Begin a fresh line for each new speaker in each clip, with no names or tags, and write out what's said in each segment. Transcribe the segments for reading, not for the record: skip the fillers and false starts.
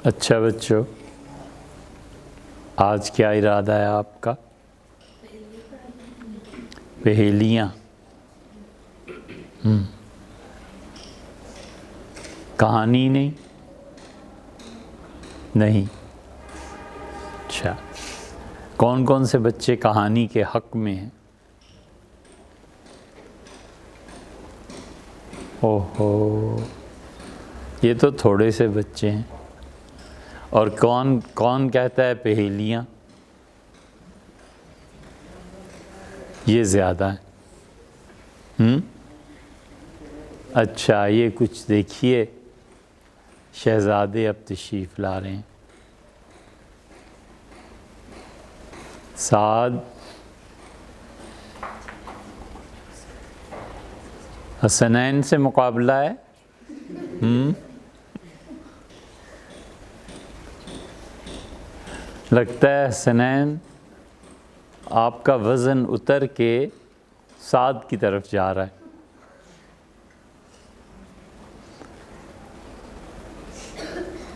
اچھا بچوں، آج کیا ارادہ ہے آپ کا؟ پہیلیاں۔ کہانی نہیں؟ اچھا، کون کون سے بچے کہانی کے حق میں ہیں؟ اوہو، یہ تو تھوڑے سے بچے ہیں۔ اور کون کہتا ہے پہیلیاں؟ یہ زیادہ ہیں۔ اچھا، یہ کچھ دیکھیے، شہزادے اب تشریف لا رہے ہیں۔ سعد، حسنین سے مقابلہ ہے؟ لگتا ہے حسنین آپ کا وزن اتر کے سعد کی طرف جا رہا ہے۔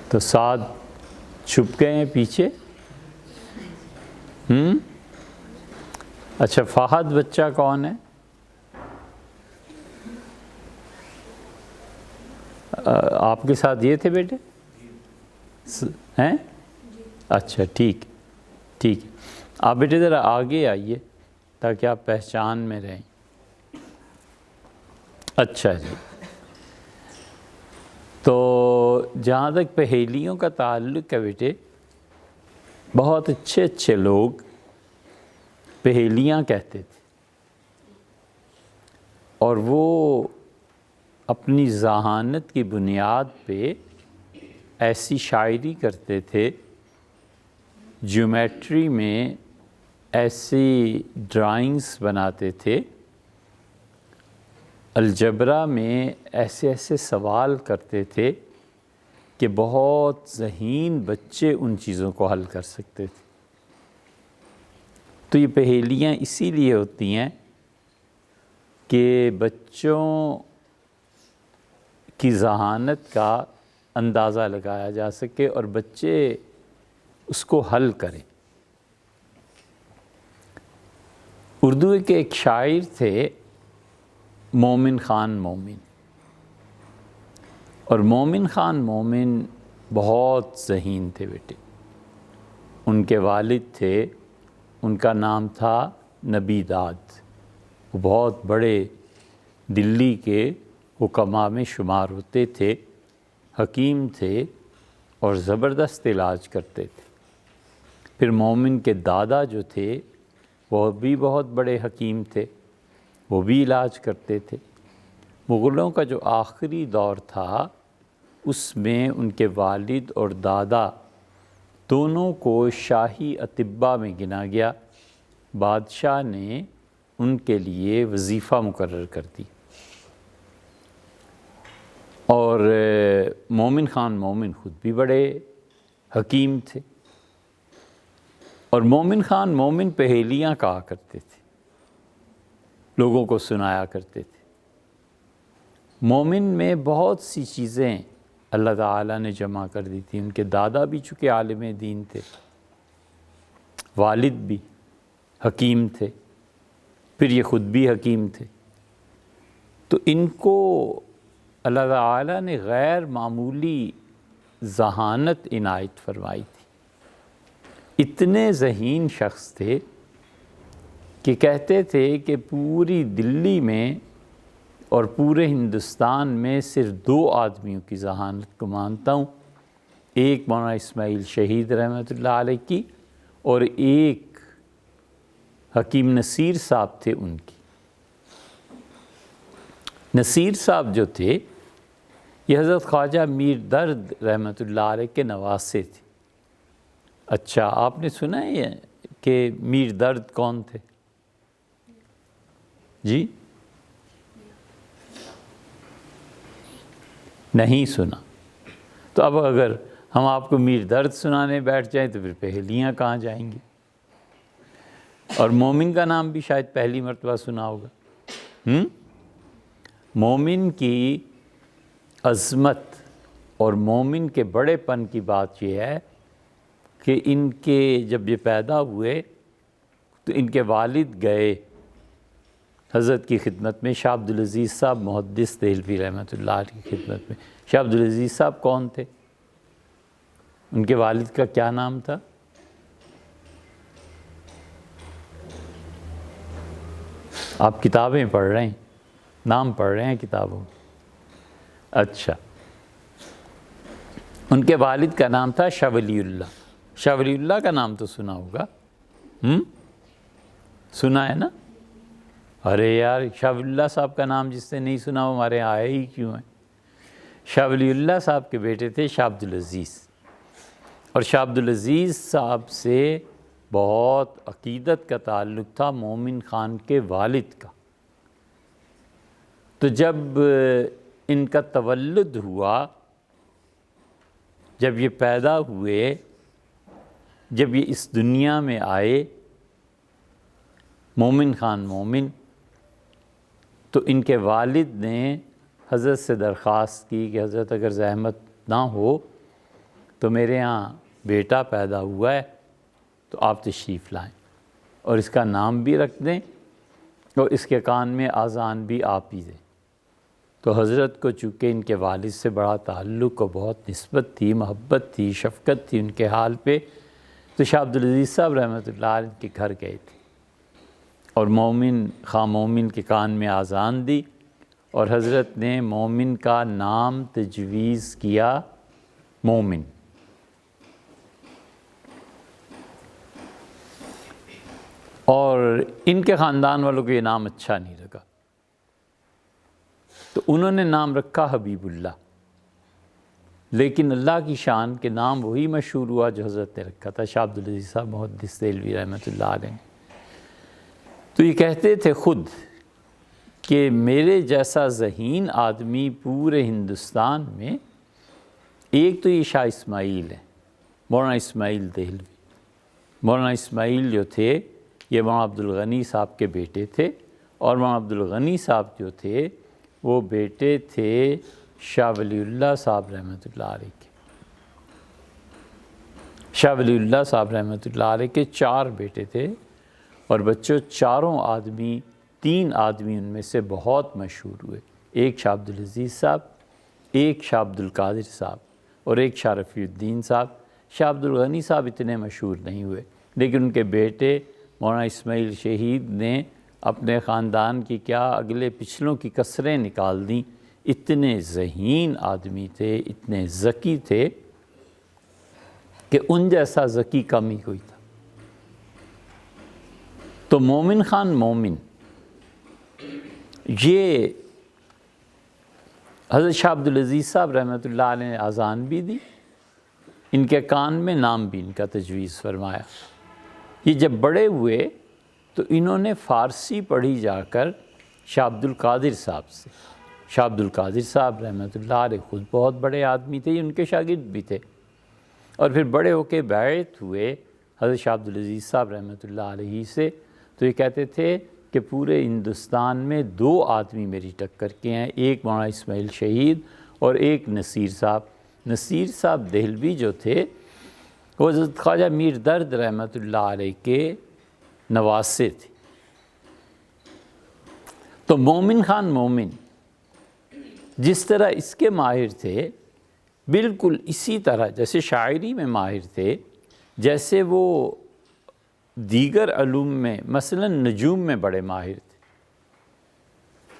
تو سعد چھپ گئے ہیں پیچھے۔ اچھا، فہد بچہ کون ہے؟ آپ کے ساتھ یہ تھے بیٹے ہیں؟ اچھا، ٹھیک ٹھیک، آپ بیٹے ذرا آگے آئیے تاکہ آپ پہچان میں رہیں۔ اچھا جی، تو جہاں تک پہیلیوں کا تعلق ہے بیٹے، بہت اچھے اچھے لوگ پہیلیاں کہتے تھے، اور وہ اپنی ذہانت کی بنیاد پہ ایسی شاعری کرتے تھے، جیومیٹری میں ایسی ڈرائنگز بناتے تھے، الجبرا میں ایسے ایسے سوال کرتے تھے کہ بہت ذہین بچے ان چیزوں کو حل کر سکتے تھے۔ تو یہ پہیلیاں اسی لیے ہوتی ہیں کہ بچوں کی ذہانت کا اندازہ لگایا جا سکے اور بچے اس کو حل کریں۔ اردو کے ایک شاعر تھے مومن خان مومن، اور مومن خان مومن بہت ذہین تھے بیٹے۔ ان کے والد تھے، ان کا نام تھا نبی داد۔ وہ بہت بڑے دلی کے حکماء میں شمار ہوتے تھے، حکیم تھے اور زبردست علاج کرتے تھے۔ پھر مومن کے دادا جو تھے وہ بھی بہت بڑے حکیم تھے، وہ بھی علاج کرتے تھے۔ مغلوں کا جو آخری دور تھا اس میں ان کے والد اور دادا دونوں کو شاہی اطباء میں گنا گیا۔ بادشاہ نے ان کے لیے وظیفہ مقرر کر دی، اور مومن خان مومن خود بھی بڑے حکیم تھے، اور مومن خان مومن پہیلیاں کہا کرتے تھے، لوگوں کو سنایا کرتے تھے۔ مومن میں بہت سی چیزیں اللہ تعالیٰ نے جمع کر دی تھی۔ ان کے دادا بھی چونکہ عالم دین تھے، والد بھی حکیم تھے، پھر یہ خود بھی حکیم تھے، تو ان کو اللہ تعالیٰ نے غیر معمولی ذہانت عنایت فرمائی تھی۔ اتنے ذہین شخص تھے کہ کہتے تھے کہ پوری دلی میں اور پورے ہندوستان میں صرف 2 آدمیوں کی ذہانت کو مانتا ہوں، ایک مولانا اسماعیل شہید رحمۃ اللہ علیہ کی، اور ایک حکیم نصیر صاحب تھے ان کی۔ نصیر صاحب جو تھے یہ حضرت خواجہ میر درد رحمۃ اللہ علیہ کے نواسے تھے۔ اچھا، آپ نے سنا ہے یہ کہ میر درد کون تھے؟ جی نہیں سنا؟ تو اب اگر ہم آپ کو میر درد سنانے بیٹھ جائیں تو پھر پہیلیاں کہاں جائیں گی؟ اور مومن کا نام بھی شاید پہلی مرتبہ سنا ہوگا۔ مومن کی عظمت اور مومن کے بڑے پن کی بات یہ ہے کہ ان کے جب یہ پیدا ہوئے تو ان کے والد گئے حضرت کی خدمت میں، شاہ عبدالعزیز صاحب محدث دہلوی رحمۃ اللہ علیہ کی خدمت میں۔ شاہ عبدالعزیز صاحب کون تھے؟ ان کے والد کا کیا نام تھا؟ آپ کتابیں پڑھ رہے ہیں، نام پڑھ رہے ہیں کتابوں میں؟ اچھا، ان کے والد کا نام تھا شاہ ولی اللہ۔ شاہ ولی اللہ کا نام تو سنا ہوگا، سنا ہے نا؟ ارے یار، شاہ ولی اللہ صاحب کا نام جس نے نہیں سنا وہ ہمارے آئے ہی کیوں ہیں؟ شاہ ولی اللہ صاحب کے بیٹے تھے شاہ عبدالعزیز، اور شاہ عبدالعزیز صاحب سے بہت عقیدت کا تعلق تھا مومن خان کے والد کا۔ تو جب ان کا تولد ہوا، جب یہ پیدا ہوئے، جب یہ اس دنیا میں آئے مومن خان مومن، تو ان کے والد نے حضرت سے درخواست کی کہ حضرت اگر زحمت نہ ہو تو میرے ہاں بیٹا پیدا ہوا ہے تو آپ تشریف لائیں اور اس کا نام بھی رکھ دیں اور اس کے کان میں اذان بھی آپ ہی دیں۔ تو حضرت کو چونکہ ان کے والد سے بڑا تعلق اور بہت نسبت تھی، محبت تھی، شفقت تھی ان کے حال پہ، تو شاہ عبدالعزیز صاحب رحمۃ اللہ علیہ کے گھر گئے تھے اور مومن خواہ مومن کے کان میں اذان دی اور حضرت نے مومن کا نام تجویز کیا مومن۔ اور ان کے خاندان والوں کو یہ نام اچھا نہیں لگا تو انہوں نے نام رکھا حبیب اللہ، لیکن اللہ کی شان کے نام وہی مشہور ہوا جو حضرت نے رکھا تھا، شاہ عبدالعزیز صاحب محدث دہلوی رحمۃ اللہ علیہ۔ تو یہ کہتے تھے خود کہ میرے جیسا ذہین آدمی پورے ہندوستان میں ایک تو یہ شاہ اسماعیل ہے، مولانا اسماعیل دہلوی۔ مولانا اسماعیل جو تھے یہ مولانا عبدالغنی صاحب کے بیٹے تھے، اور مولانا عبدالغنی صاحب جو تھے وہ بیٹے تھے شاہ ولی اللہ صاحب رحمۃ اللہ علیہ کے۔ شاہ ولی اللہ صاحب رحمۃ اللہ علیہ کے 4 بیٹے تھے، اور بچوں چاروں آدمی، 3 آدمی ان میں سے بہت مشہور ہوئے، ایک شاہ عبدالعزیز صاحب، ایک شاہ عبدالقادر صاحب اور ایک شاہ رفیع الدین صاحب۔ شاہ عبدالغنی صاحب اتنے مشہور نہیں ہوئے، لیکن ان کے بیٹے مولانا اسماعیل شہید نے اپنے خاندان کی کیا اگلے پچھلوں کی کسریں نکال دیں، اتنے ذہین آدمی تھے، اتنے ذکی تھے کہ ان جیسا ذکی کم ہی کوئی تھا۔ تو مومن خان مومن، یہ حضرت شاہ عبدالعزیز صاحب رحمۃ اللہ علیہ نے اذان بھی دی، ان کے کان میں نام بھی ان کا تجویز فرمایا۔ یہ جب بڑے ہوئے تو انہوں نے فارسی پڑھی جا کر شاہ عبدالقادر صاحب سے۔ شاہ عبدالقادر صاحب رحمۃ اللہ علیہ خود بہت بڑے آدمی تھے، ان کے شاگرد بھی تھے، اور پھر بڑے ہو کے بیعت ہوئے حضرت شاہ عبدالعزیز صاحب رحمۃ اللہ علیہ سے۔ تو یہ کہتے تھے کہ پورے ہندوستان میں 2 آدمی میری ٹکر کے ہیں، ایک مولانا اسماعیل شہید اور ایک نصیر صاحب۔ نصیر صاحب دہلوی جو تھے وہ حضرت خواجہ میر درد رحمۃ اللہ علیہ کے نواسے تھے۔ تو مومن خان مومن جس طرح اس کے ماہر تھے، بالکل اسی طرح جیسے شاعری میں ماہر تھے، جیسے وہ دیگر علوم میں مثلا نجوم میں بڑے ماہر تھے۔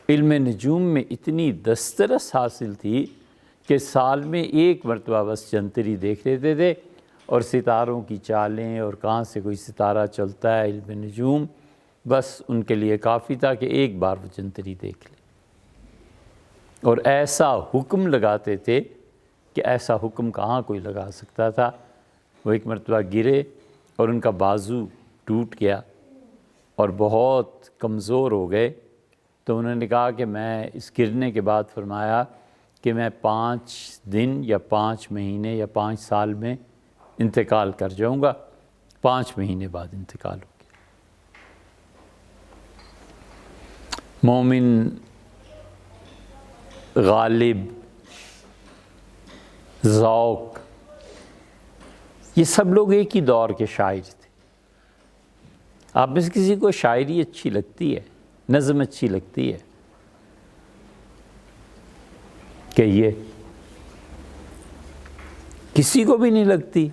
علم نجوم میں اتنی دسترس حاصل تھی کہ سال میں 1 مرتبہ بس جنتری دیکھ لیتے تھے، اور ستاروں کی چالیں اور کہاں سے کوئی ستارہ چلتا ہے، علم نجوم بس ان کے لیے کافی تھا کہ 1 بار وہ جنتری دیکھ لیں، اور ایسا حکم لگاتے تھے کہ ایسا حکم کہاں کوئی لگا سکتا تھا۔ وہ ایک مرتبہ گرے اور ان کا بازو ٹوٹ گیا اور بہت کمزور ہو گئے، تو انہوں نے کہا کہ میں اس گرنے کے بعد فرمایا کہ میں 5 دن یا 5 مہینے یا 5 سال میں انتقال کر جاؤں گا۔ 5 مہینے بعد انتقال ہو گیا۔ مومن غالب ذوق، یہ سب لوگ ایک ہی دور کے شاعر تھے۔ آپ میں سے کسی کو شاعری اچھی لگتی ہے، نظم اچھی لگتی ہے؟ کہیے، کسی کو بھی نہیں لگتی؟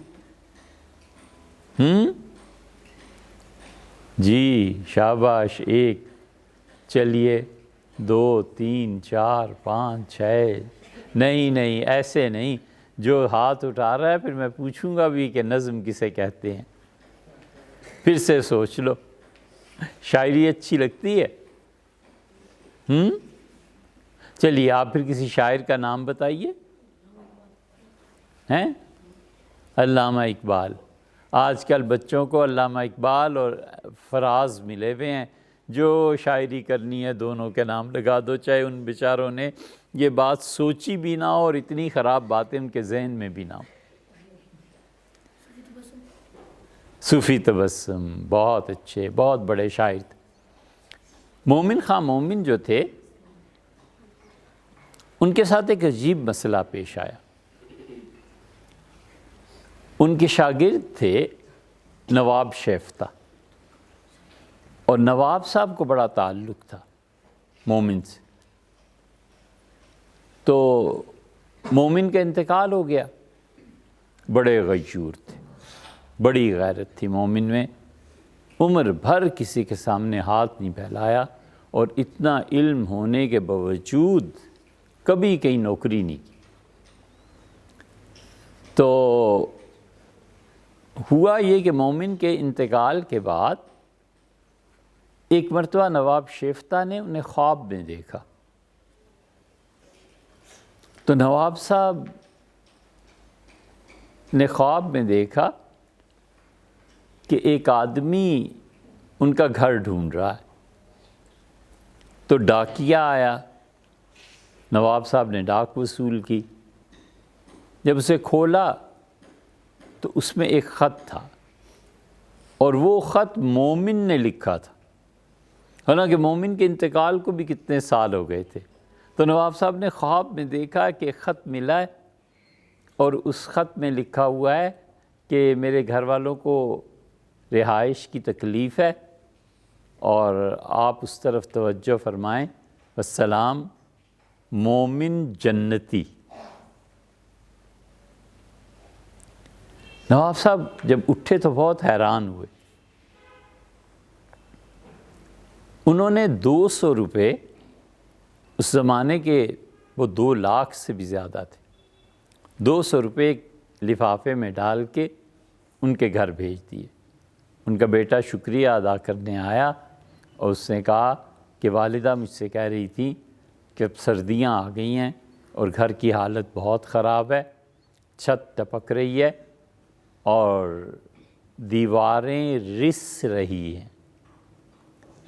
جی شاباش، ایک، چلیے، 2 3 4 5 6۔ نہیں ایسے نہیں، جو ہاتھ اٹھا رہا ہے پھر میں پوچھوں گا بھی کہ نظم کسے کہتے ہیں، پھر سے سوچ لو۔ شاعری اچھی لگتی ہے؟ چلیے آپ پھر کسی شاعر کا نام بتائیے۔ ہیں؟ علامہ اقبال۔ آج کل بچوں کو علامہ اقبال اور فراز ملے ہوئے ہیں، جو شاعری کرنی ہے دونوں کے نام لگا دو، چاہے ان بیچاروں نے یہ بات سوچی بھی نہ ہو اور اتنی خراب باتیں ان کے ذہن میں بھی نہ ہو۔ صوفی تبسم، بہت اچھے، بہت بڑے شاعر تھے۔ مومن خان مومن جو تھے، ان کے ساتھ ایک عجیب مسئلہ پیش آیا۔ ان کے شاگرد تھے نواب شیفتہ، اور نواب صاحب کو بڑا تعلق تھا مومن سے۔ تو مومن کا انتقال ہو گیا، بڑے غیور تھے، بڑی غیرت تھی مومن میں، عمر بھر کسی کے سامنے ہاتھ نہیں پھیلایا، اور اتنا علم ہونے کے باوجود کبھی کہیں نوکری نہیں کی۔ تو ہوا یہ کہ مومن کے انتقال کے بعد ایک مرتبہ نواب شیفتہ نے انہیں خواب میں دیکھا۔ تو نواب صاحب نے خواب میں دیکھا کہ ایک آدمی ان کا گھر ڈھونڈ رہا ہے۔ تو ڈاکیا آیا، نواب صاحب نے ڈاک وصول کی۔ جب اسے کھولا تو اس میں ایک خط تھا، اور وہ خط مومن نے لکھا تھا، حالانکہ مومن کے انتقال کو بھی کتنے سال ہو گئے تھے۔ تو نواب صاحب نے خواب میں دیکھا کہ ایک خط ملا ہے، اور اس خط میں لکھا ہوا ہے کہ میرے گھر والوں کو رہائش کی تکلیف ہے، اور آپ اس طرف توجہ فرمائیں، والسلام، مومن جنتی۔ نواب صاحب جب اٹھے تو بہت حیران ہوئے۔ انہوں نے 200 روپے، اس زمانے کے وہ 2 لاکھ سے بھی زیادہ تھے، 200 روپے ایک لفافے میں ڈال کے ان کے گھر بھیج دیے۔ ان کا بیٹا شکریہ ادا کرنے آیا، اور اس نے کہا کہ والدہ مجھ سے کہہ رہی تھی کہ اب سردیاں آ گئی ہیں اور گھر کی حالت بہت خراب ہے، چھت ٹپک رہی ہے اور دیواریں رس رہی ہیں۔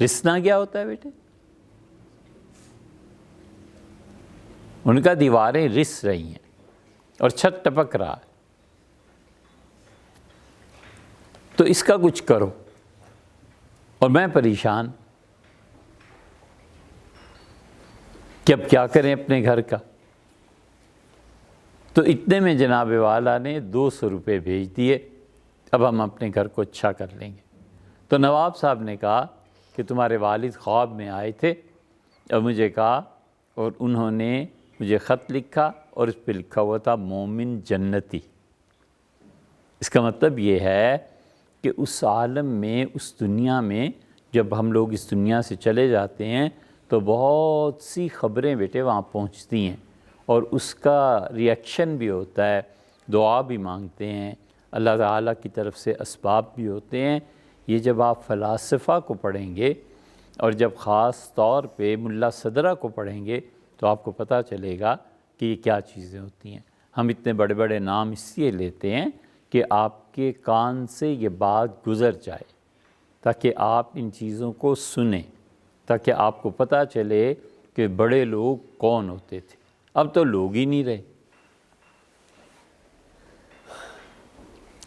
رسنا کیا ہوتا ہے بیٹے؟ ان کا دیواریں رس رہی ہیں اور چھت ٹپک رہا ہے، تو اس کا کچھ کرو، اور میں پریشان کہ اب کیا کریں اپنے گھر کا۔ تو اتنے میں جناب والا نے 200 روپے بھیج دیے، اب ہم اپنے گھر کو اچھا کر لیں گے۔ تو نواب صاحب نے کہا کہ تمہارے والد خواب میں آئے تھے اور مجھے کہا، اور انہوں نے مجھے خط لکھا اور اس پہ لکھا ہوا تھا مومن جنتی۔ اس کا مطلب یہ ہے کہ اس عالم میں، اس دنیا میں، جب ہم لوگ اس دنیا سے چلے جاتے ہیں تو بہت سی خبریں بیٹے وہاں پہنچتی ہیں، اور اس کا ریئیکشن بھی ہوتا ہے، دعا بھی مانگتے ہیں، اللہ تعالیٰ کی طرف سے اسباب بھی ہوتے ہیں۔ یہ جب آپ فلاسفہ کو پڑھیں گے، اور جب خاص طور پہ ملا صدرہ کو پڑھیں گے، تو آپ کو پتہ چلے گا کہ یہ کیا چیزیں ہوتی ہیں۔ ہم اتنے بڑے بڑے نام اس لیے لیتے ہیں کہ آپ کے کان سے یہ بات گزر جائے، تاکہ آپ ان چیزوں کو سنیں، تاکہ آپ کو پتہ چلے کہ بڑے لوگ کون ہوتے تھے۔ اب تو لوگ ہی نہیں رہے۔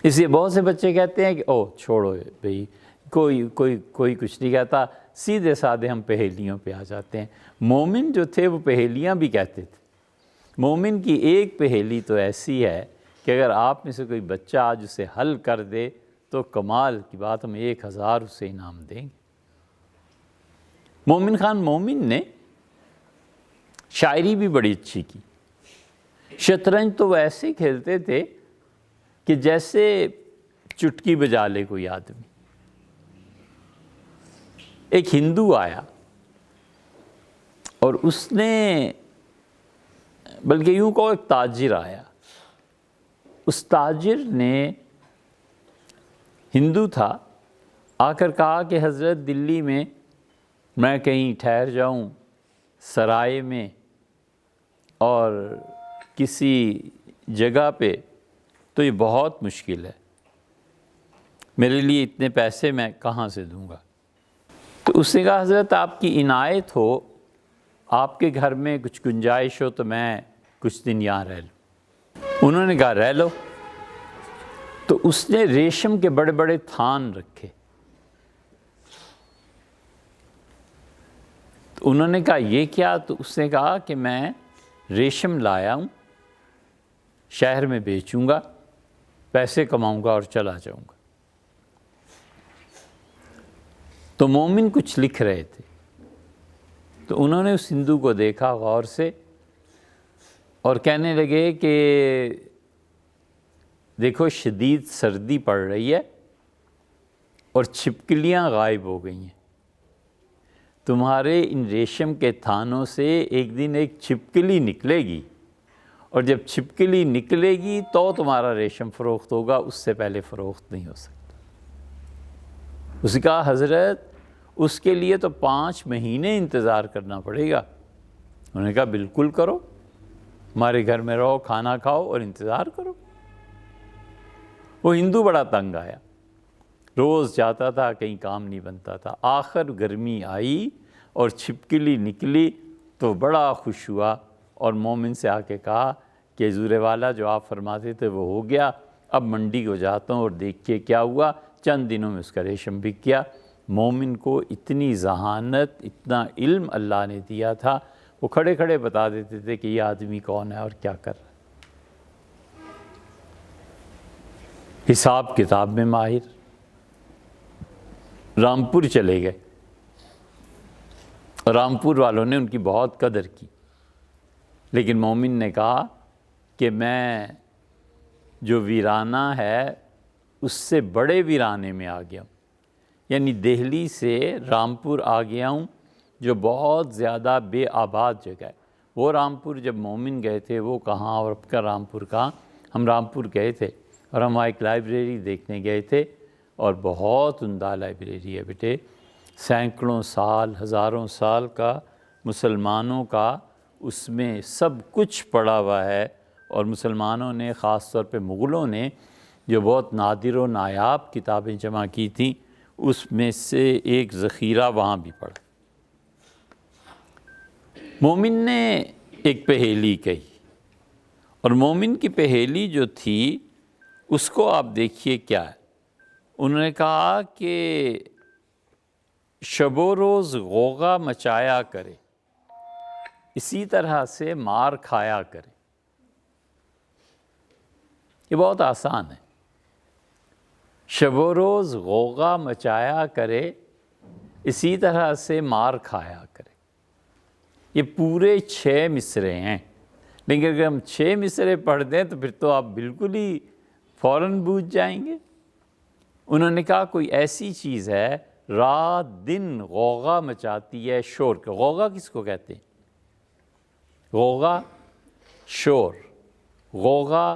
اس لیے بہت سے بچے کہتے ہیں کہ او چھوڑو بھئی، کوئی کچھ نہیں کہتا، سیدھے سادھے ہم پہیلیوں پہ آ جاتے ہیں۔ مومن جو تھے وہ پہیلیاں بھی کہتے تھے، مومن کی ایک پہیلی تو ایسی ہے کہ اگر آپ میں سے کوئی بچہ آج اسے حل کر دے تو کمال کی بات، ہم 1000 اسے انعام دیں گے۔ مومن خان مومن نے شاعری بھی بڑی اچھی کی۔ شطرنج تو وہ ایسے کھیلتے تھے کہ جیسے چٹکی بجا لے کوئی آدمی۔ ایک ہندو آیا اور اس نے، بلکہ یوں کہو ایک تاجر آیا، اس تاجر نے، ہندو تھا، آ کر کہا کہ حضرت دلی میں کہیں ٹھہر جاؤں سرائے میں اور کسی جگہ پہ تو یہ بہت مشکل ہے، میرے لیے اتنے پیسے میں کہاں سے دوں گا؟ تو اس نے کہا حضرت آپ کی عنایت ہو، آپ کے گھر میں کچھ گنجائش ہو تو میں کچھ دن یہاں رہ لوں۔ انہوں نے کہا رہ لو۔ تو اس نے ریشم کے بڑے بڑے تھان رکھے۔ تو انہوں نے کہا یہ کیا؟ تو اس نے کہا کہ میں ریشم لایا ہوں، شہر میں بیچوں گا، پیسے کماؤں گا اور چلا جاؤں گا۔ تو مومن کچھ لکھ رہے تھے، تو انہوں نے اس ہندو کو دیکھا غور سے اور کہنے لگے کہ دیکھو شدید سردی پڑ رہی ہے اور چھپکلیاں غائب ہو گئی ہیں، تمہارے ان ریشم کے تھانوں سے ایک دن ایک چھپکلی نکلے گی، اور جب چھپکلی نکلے گی تو تمہارا ریشم فروخت ہوگا، اس سے پہلے فروخت نہیں ہو سکتا۔ اس نے کہا حضرت اس کے لیے تو 5 مہینے انتظار کرنا پڑے گا۔ انہوں نے کہا بالکل کرو، ہمارے گھر میں رہو، کھانا کھاؤ اور انتظار کرو۔ وہ ہندو بڑا تنگ آیا، روز جاتا تھا، کہیں کام نہیں بنتا تھا۔ آخر گرمی آئی اور چھپکلی نکلی تو بڑا خوش ہوا اور مومن سے آ کے کہا کہ حضور والا جو آپ فرماتے تھے وہ ہو گیا، اب منڈی کو جاتا ہوں اور دیکھیے کیا ہوا۔ چند دنوں میں اس کا ریشم بک گیا۔ مومن کو اتنی ذہانت، اتنا علم اللہ نے دیا تھا، وہ کھڑے کھڑے بتا دیتے تھے کہ یہ آدمی کون ہے اور کیا کر رہا ہے۔ حساب کتاب میں ماہر، رامپور چلے گئے، رامپور والوں نے ان کی بہت قدر کی، لیکن مومن نے کہا کہ میں جو ویرانہ ہے اس سے بڑے ویرانے میں آ گیا ہوں، یعنی دہلی سے رامپور آ گیا ہوں جو بہت زیادہ بے آباد جگہ ہے۔ وہ رامپور جب مومن گئے تھے وہ کہاں اور اب کا رامپور کہاں؟ ہم رامپور گئے تھے اور ہم وہاں ایک لائبریری دیکھنے گئے تھے، اور بہت عمدہ لائبریری ہے بیٹے، سینکڑوں سال، ہزاروں سال کا مسلمانوں کا اس میں سب کچھ پڑا ہوا ہے، اور مسلمانوں نے خاص طور پہ مغلوں نے جو بہت نادر و نایاب کتابیں جمع کی تھیں اس میں سے ایک ذخیرہ وہاں بھی پڑا۔ مومن نے ایک پہیلی کہی، اور مومن کی پہیلی جو تھی اس کو آپ دیکھیے کیا ہے۔ انہوں نے کہا کہ شب و روز غوغا مچایا کرے، اسی طرح سے مار کھایا کرے۔ یہ بہت آسان ہے، شب و روز غوغا مچایا کرے، اسی طرح سے مار کھایا کرے۔ یہ پورے 6 مصرے ہیں، لیکن اگر ہم 6 مصرے پڑھ دیں تو پھر تو آپ بالکل ہی فوراً بوجھ جائیں گے۔ انہوں نے کہا کوئی ایسی چیز ہے رات دن غوغا مچاتی ہے، شور کا۔ غوغا کس کو کہتے ہیں؟ غوغا شور، غوغا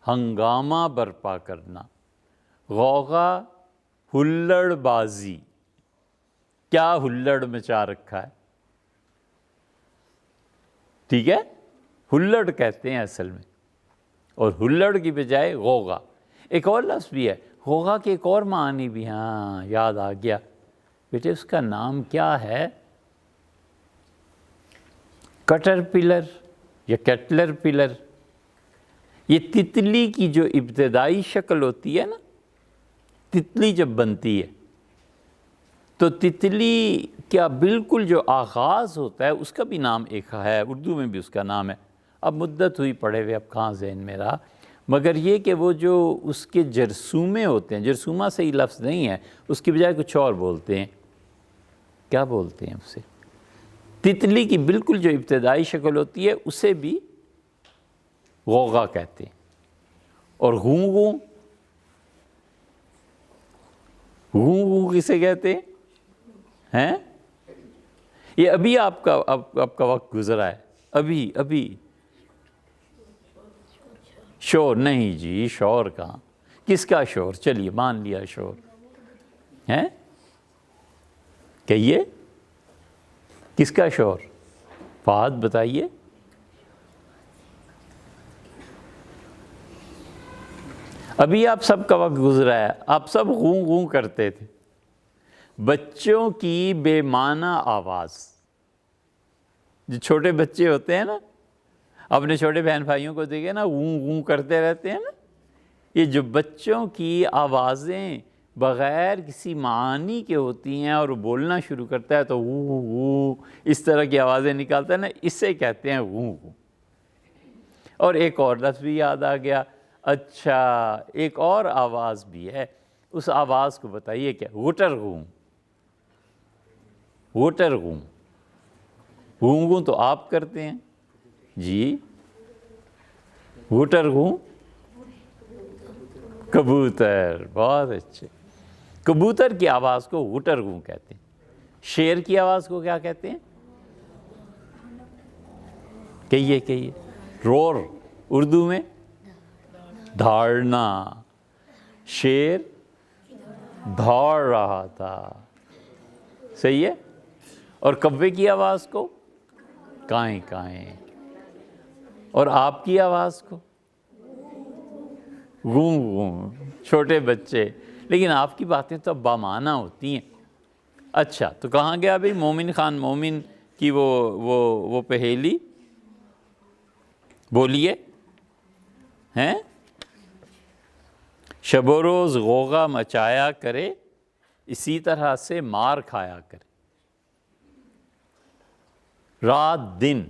ہنگامہ برپا کرنا، غوغا ہلڑ بازی۔ کیا ہلڑ مچا رکھا ہے؟ ٹھیک ہے، ہلڑ کہتے ہیں اصل میں، اور ہلڑ کی بجائے غوغا۔ ایک اور لفظ بھی ہے غوغا کے، ایک اور معنی بھی، ہاں یاد آ گیا بیٹے، اس کا نام کیا ہے؟ کٹر پلر یا کیٹلر پلر۔ یہ تتلی کی جو ابتدائی شکل ہوتی ہے نا، تتلی جب بنتی ہے تو تتلی کیا بالکل جو آغاز ہوتا ہے اس کا بھی نام ایک ہے، اردو میں بھی اس کا نام ہے اب مدت ہوئی پڑھے ہوئے، اب کہاں ذہن میں رہا، مگر یہ کہ وہ جو اس کے جرثومے ہوتے ہیں، جرثومہ صحیح لفظ نہیں ہے، اس کی بجائے کچھ اور بولتے ہیں، کیا بولتے ہیں اسے؟ تتلی کی بالکل جو ابتدائی شکل ہوتی ہے اسے بھی غوغا کہتے ہیں، اور غوں غوں، غوں غوں کسے کہتے ہیں؟ یہ ابھی آپ کا وقت گزرا ہے، ابھی شور نہیں جی، شور کہاں، کس کا شور؟ چلیے مان لیا شور ہے، کہیے کس کا شور؟ فہد بتائیے۔ ابھی آپ سب کا وقت گزرا ہے، آپ سب غوں غوں کرتے تھے، بچوں کی بے معنی آواز، جو چھوٹے بچے ہوتے ہیں نا، اپنے چھوٹے بہن بھائیوں کو دیکھیں نا، غوں غوں کرتے رہتے ہیں نا، یہ جو بچوں کی آوازیں بغیر کسی معنی کے ہوتی ہیں اور وہ بولنا شروع کرتا ہے تو غوں غوں اس طرح کی آوازیں نکالتا ہے نا، اسے کہتے ہیں غوں غوں۔ اور ایک اور لفظ بھی یاد آ گیا، اچھا ایک اور آواز بھی ہے، اس آواز کو بتائیے کیا؟ غٹر غوں، غٹر غوں، غوں غوں تو آپ کرتے ہیں جی، غٹر غوں کبوتر، بہت اچھے، کبوتر کی آواز کو غٹر غوں کہتے ہیں۔ شیر کی آواز کو کیا کہتے ہیں؟ کہیے رور، اردو میں دھاڑنا، شیر دھاڑ رہا تھا، صحیح ہے، اور کوے کی آواز کو کائیں کائیں، اور آپ کی آواز کو غوں غوں، چھوٹے بچے، لیکن آپ کی باتیں تو بامعنی ہوتی ہیں۔ اچھا تو کہاں گیا بھئی مومن خان مومن کی وہ پہیلی، بولیے ہیں؟ شب و روز غوغا مچایا کرے، اسی طرح سے مار کھایا کرے، رات دن،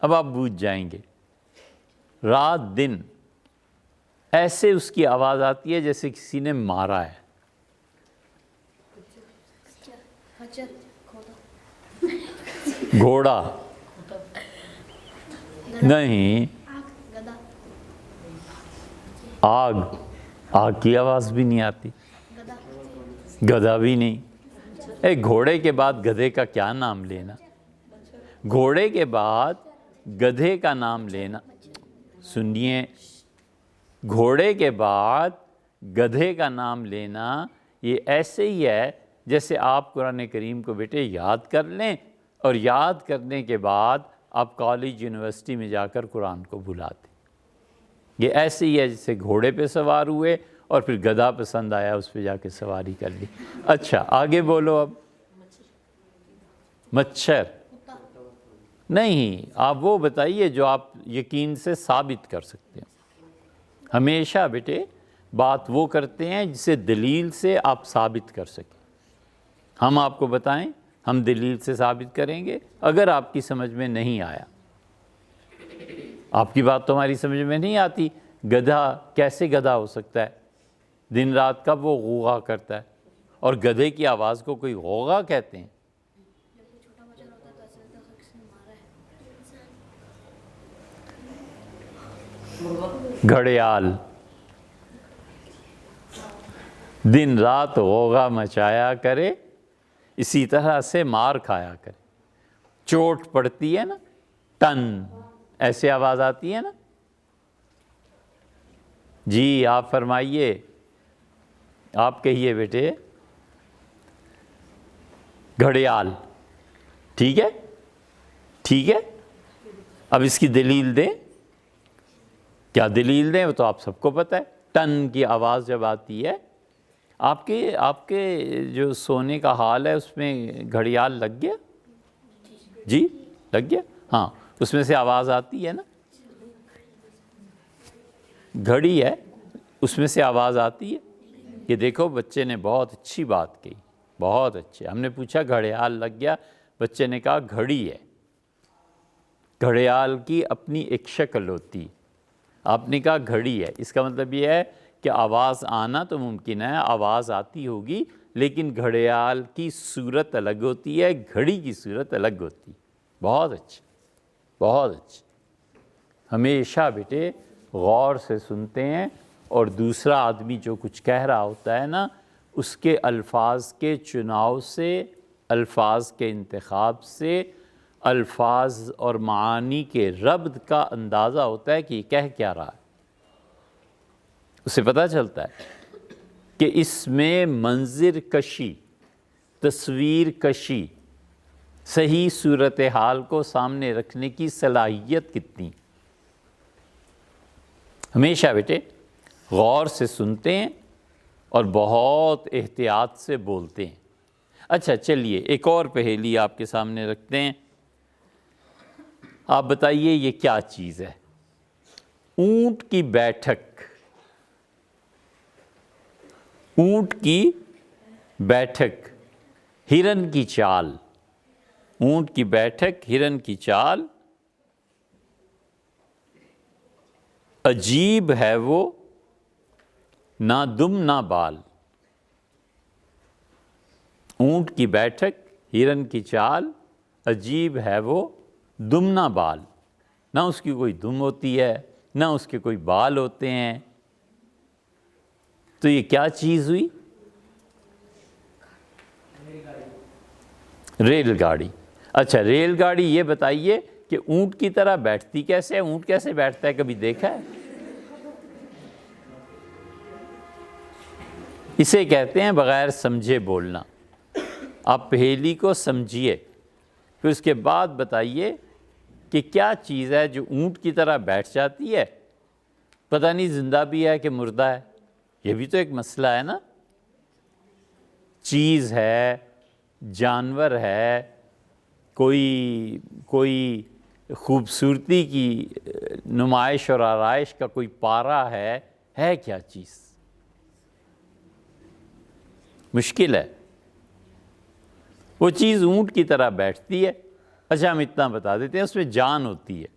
اب آپ بوجھ جائیں گے، رات دن ایسے اس کی آواز آتی ہے جیسے کسی نے مارا ہے۔ گھوڑا نہیں، آگ، آگ کی آواز بھی نہیں آتی، گدھا بھی نہیں۔ ایک گھوڑے کے بعد گدھے کا کیا نام لینا، گھوڑے کے بعد گدھے کا نام لینا، سنیے، گھوڑے کے بعد گدھے کا نام لینا یہ ایسے ہی ہے جیسے آپ قرآن کریم کو بیٹے یاد کر لیں اور یاد کرنے کے بعد آپ کالج یونیورسٹی میں جا کر قرآن کو بھلا دیں۔ یہ ایسے ہی ہے جیسے گھوڑے پہ سوار ہوئے اور پھر گدھا پسند آیا اس پہ جا کے سواری کر لی۔ اچھا آگے بولو اب۔ مچھر نہیں، آپ وہ بتائیے جو آپ یقین سے ثابت کر سکتے ہیں۔ ہمیشہ بیٹے بات وہ کرتے ہیں جسے دلیل سے آپ ثابت کر سکیں۔ ہم آپ کو بتائیں، ہم دلیل سے ثابت کریں گے۔ اگر آپ کی سمجھ میں نہیں آیا، آپ کی بات تو ہماری سمجھ میں نہیں آتی، گدھا کیسے گدھا ہو سکتا ہے؟ دن رات کب وہ غوغا کرتا ہے؟ اور گدھے کی آواز کو کوئی غوغا کہتے ہیں؟ گھڑیال دن رات غوغا مچایا کرے، اسی طرح سے مار کھایا کرے۔ چوٹ پڑتی ہے نا، ٹن ایسے آواز آتی ہے نا۔ جی آپ فرمائیے، آپ کہیے بیٹے۔ گھڑیال، ٹھیک ہے ٹھیک ہے، اب اس کی دلیل دیں۔ کیا دلیل دیں وہ تو آپ سب کو پتہ ہے۔ ٹن کی آواز جب آتی ہے، آپ کے جو سونے کا حال ہے اس میں گھڑیال لگ گیا؟ جی لگ گیا؟ ہاں، اس میں سے آواز آتی ہے نا، گھڑی ہے اس میں سے آواز آتی ہے۔ یہ دیکھو بچے نے بہت اچھی بات کہی، بہت اچھے۔ ہم نے پوچھا گھڑیال لگ گیا، بچے نے کہا گھڑی ہے، گھڑیال کی اپنی ایک شکل ہوتی. آپ نے کہا گھڑی ہے، اس کا مطلب یہ ہے کہ آواز آنا تو ممکن ہے، آواز آتی ہوگی، لیکن گھڑیال کی صورت الگ ہوتی ہے، گھڑی کی صورت الگ ہوتی ہے. بہت اچھا، بہت اچھا. ہمیشہ بیٹے غور سے سنتے ہیں، اور دوسرا آدمی جو کچھ کہہ رہا ہوتا ہے نا، اس کے الفاظ کے چناؤ سے، الفاظ کے انتخاب سے، الفاظ اور معانی کے ربط کا اندازہ ہوتا ہے کہ یہ کہہ کیا رہا ہے. اسے پتہ چلتا ہے کہ اس میں منظر کشی، تصویر کشی، صحیح صورتحال کو سامنے رکھنے کی صلاحیت کتنی. ہمیشہ بیٹے غور سے سنتے ہیں اور بہت احتیاط سے بولتے ہیں. اچھا چلیے ایک اور پہیلی آپ کے سامنے رکھتے ہیں. آپ بتائیے یہ کیا چیز ہے؟ اونٹ کی بیٹھک. اونٹ کی بیٹھک، ہرن کی چال. اونٹ کی بیٹھک، ہرن کی چال. عجیب ہے وہ، نہ دم نہ بال. اونٹ کی بیٹھک، ہرن کی چال، عجیب ہے وہ، دم نہ بال. نہ اس کی کوئی دم ہوتی ہے، نہ اس کے کوئی بال ہوتے ہیں. تو یہ کیا چیز ہوئی؟ ریل گاڑی. اچھا ریل گاڑی یہ بتائیے کہ اونٹ کی طرح بیٹھتی کیسے ہے؟ اونٹ کیسے بیٹھتا ہے، کبھی دیکھا ہے؟ اسے کہتے ہیں بغیر سمجھے بولنا. آپ پہیلی کو سمجھیے، پھر اس کے بعد بتائیے کہ کیا چیز ہے جو اونٹ کی طرح بیٹھ جاتی ہے، پتہ نہیں زندہ بھی ہے کہ مردہ ہے. یہ بھی تو ایک مسئلہ ہے نا. چیز ہے، جانور ہے، کوئی خوبصورتی کی نمائش اور آرائش کا کوئی پارہ ہے کیا چیز؟ مشکل ہے. وہ چیز اونٹ کی طرح بیٹھتی ہے. اچھا ہم اتنا بتا دیتے ہیں، اس میں جان ہوتی ہے.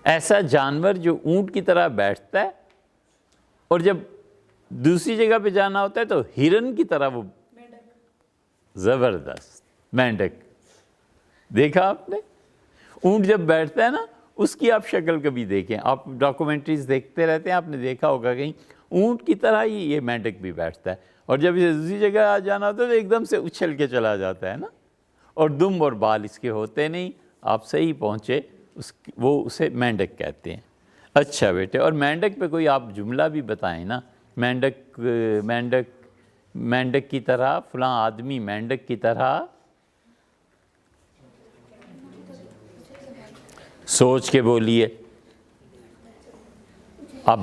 ایسا جانور جو اونٹ کی طرح بیٹھتا ہے، اور جب دوسری جگہ پہ جانا ہوتا ہے تو ہرن کی طرح وہ. زبردست، مینڈک. دیکھا آپ نے؟ اونٹ جب بیٹھتا ہے نا، اس کی آپ شکل کبھی دیکھیں. آپ ڈاکومنٹریز دیکھتے رہتے ہیں، آپ نے دیکھا ہوگا کہیں اونٹ کی طرح ہی یہ مینڈک بھی بیٹھتا ہے. اور جب اسے دوسری جگہ آ جانا ہوتا ہے تو ایک دم سے اچھل کے چلا جاتا ہے نا. اور دم اور بال اس کے ہوتے نہیں. آپ صحیح پہنچے، وہ اسے مینڈک کہتے ہیں. اچھا بیٹے، اور مینڈک پہ کوئی آپ جملہ بھی بتائیں نا. مینڈک کی طرح، فلاں آدمی مینڈک کی طرح. سوچ کے بولیے. اب